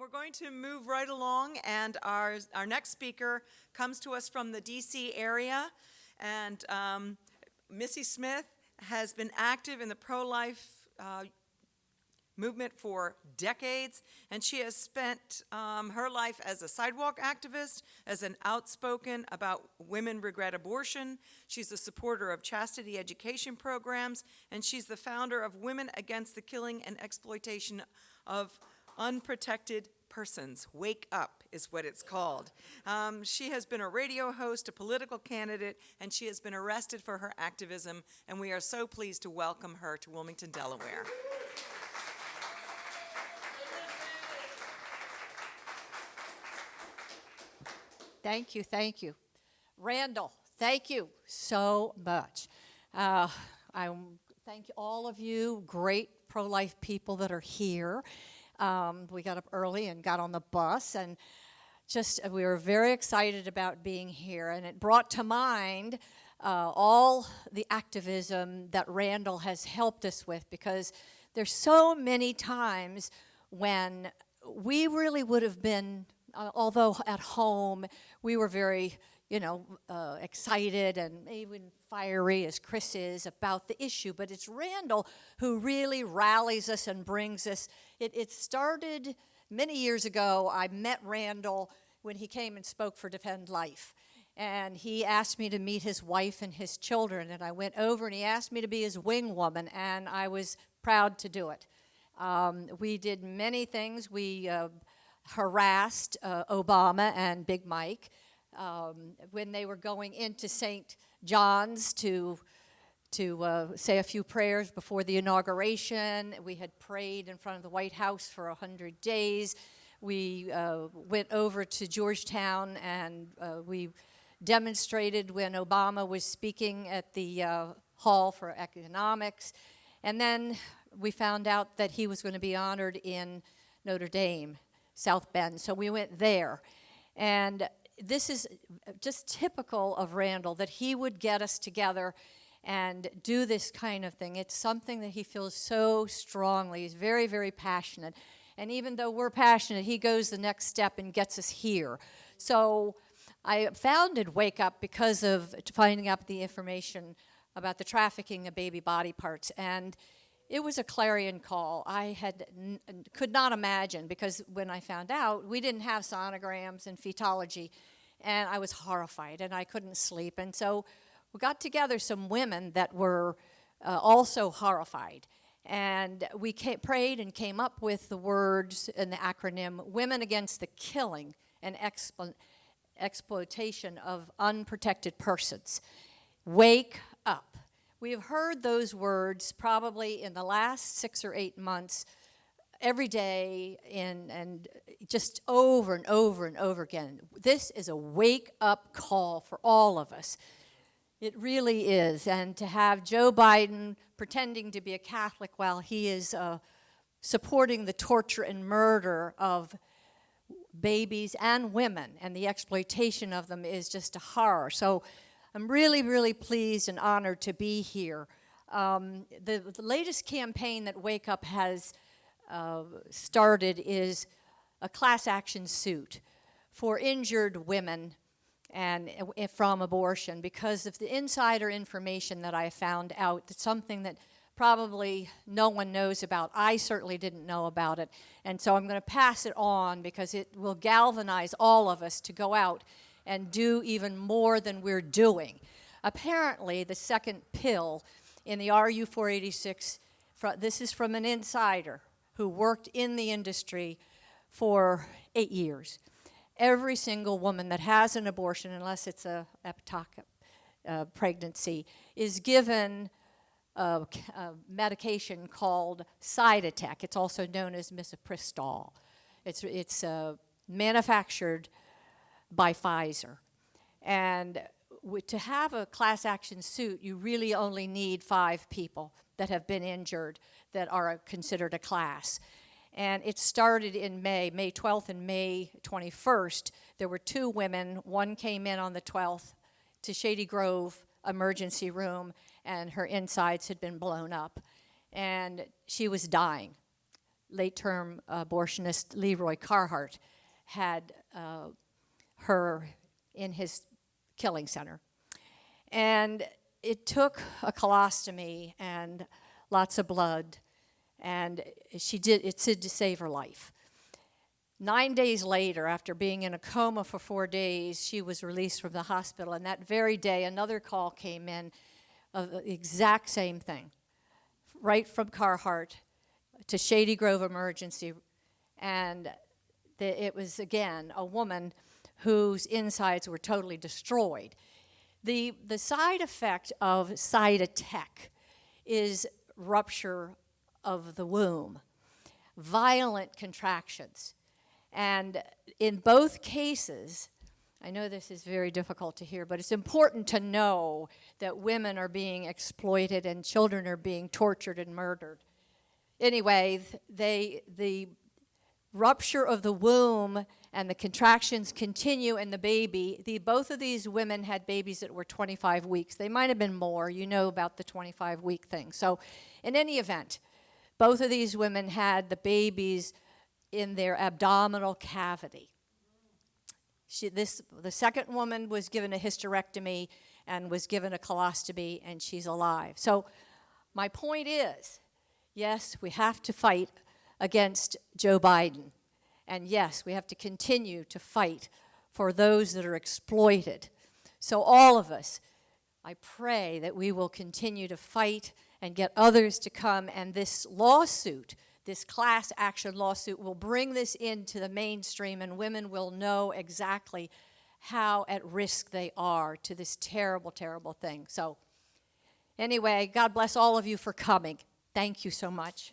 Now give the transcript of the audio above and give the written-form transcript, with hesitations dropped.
We're going to move right along, and our next speaker comes to us from the D.C. area, and Missy Smith has been active in the pro-life movement for decades, and she has spent her life as a sidewalk activist, as an outspoken about women regret abortion. She's a supporter of chastity education programs, and she's the founder of Women Against the Killing and Exploitation of Unprotected Persons. Wake Up is what it's called. She has been a radio host, a political candidate, and she has been arrested for her activism, and we are so pleased to welcome her to Wilmington, Delaware. Thank you. Randall, thank you so much. I thank all of you great pro-life people that are here. We got up early and got on the bus, and we were very excited about being here, and it brought to mind all the activism that Randall has helped us with, because there's so many times when we really would have been, although at home we were very, excited and even fiery as Chris is about the issue, but it's Randall who really rallies us and brings us. It started many years ago. I met Randall when he came and spoke for Defend Life, and he asked me to meet his wife and his children, and I went over and he asked me to be his wing woman, and I was proud to do it. We did many things. We harassed Obama and Big Mike when they were going into St. John's to say a few prayers before the inauguration. We had prayed in front of the White House for 100 days. We went over to Georgetown and we demonstrated when Obama was speaking at the Hall for Economics. And then we found out that he was going to be honored in Notre Dame, South Bend, so we went there. And this is just typical of Randall, that he would get us together and do this kind of thing. It's something that he feels so strongly. He's very, very passionate. And even though we're passionate, he goes the next step and gets us here. So I founded Wake Up because of finding out the information about the trafficking of baby body parts. And it was a clarion call. I could not imagine, because when I found out, we didn't have sonograms and fetology, and I was horrified, and I couldn't sleep. And so we got together some women that were also horrified, and we prayed and came up with the words and the acronym, Women Against the Killing and Exploitation of Unprotected Persons. Wake up. We have heard those words probably in the last 6 or 8 months every day and just over and over and over again. This is a wake-up call for all of us. It really is. And to have Joe Biden pretending to be a Catholic while he is supporting the torture and murder of babies and women and the exploitation of them is just a horror. So I'm really, really pleased and honored to be here. The latest campaign that Wake Up has started is a class action suit for injured women and from abortion, because of the insider information that I found out. It's something that probably no one knows about. I certainly didn't know about it. And so I'm going to pass it on, because it will galvanize all of us to go out and do even more than we're doing. Apparently, the second pill in the RU 486, this is from an insider who worked in the industry for 8 years. Every single woman that has an abortion, unless it's a ectopic pregnancy, is given a medication called Cytotec. It's also known as misoprostol. It's manufactured by Pfizer. And to have a class action suit, you really only need 5 people that have been injured that are considered a class. And it started in May 12th and May 21st. There were 2 women. One came in on the 12th to Shady Grove emergency room, and her insides had been blown up. And she was dying. late-term abortionist Leroy Carhart had her in his killing center. And it took a colostomy and lots of blood, and it did to save her life. 9 days later, after being in a coma for 4 days, she was released from the hospital, and that very day another call came in of the exact same thing, right from Carhart to Shady Grove Emergency, and it was, again, a woman whose insides were totally destroyed. The side effect of Cytotec is rupture of the womb, violent contractions. And in both cases, I know this is very difficult to hear, but it's important to know that women are being exploited and children are being tortured and murdered. Anyway, the rupture of the womb and the contractions continue in the baby. Both of these women had babies that were 25 weeks. They might have been more. You know about the 25-week thing. So in any event, both of these women had the babies in their abdominal cavity. The second woman was given a hysterectomy and was given a colostomy, and she's alive. So my point is, yes, we have to fight against Joe Biden. And yes, we have to continue to fight for those that are exploited. So all of us, I pray that we will continue to fight and get others to come, and this lawsuit, this class action lawsuit, will bring this into the mainstream, and women will know exactly how at risk they are to this terrible, terrible thing. So anyway, God bless all of you for coming. Thank you so much.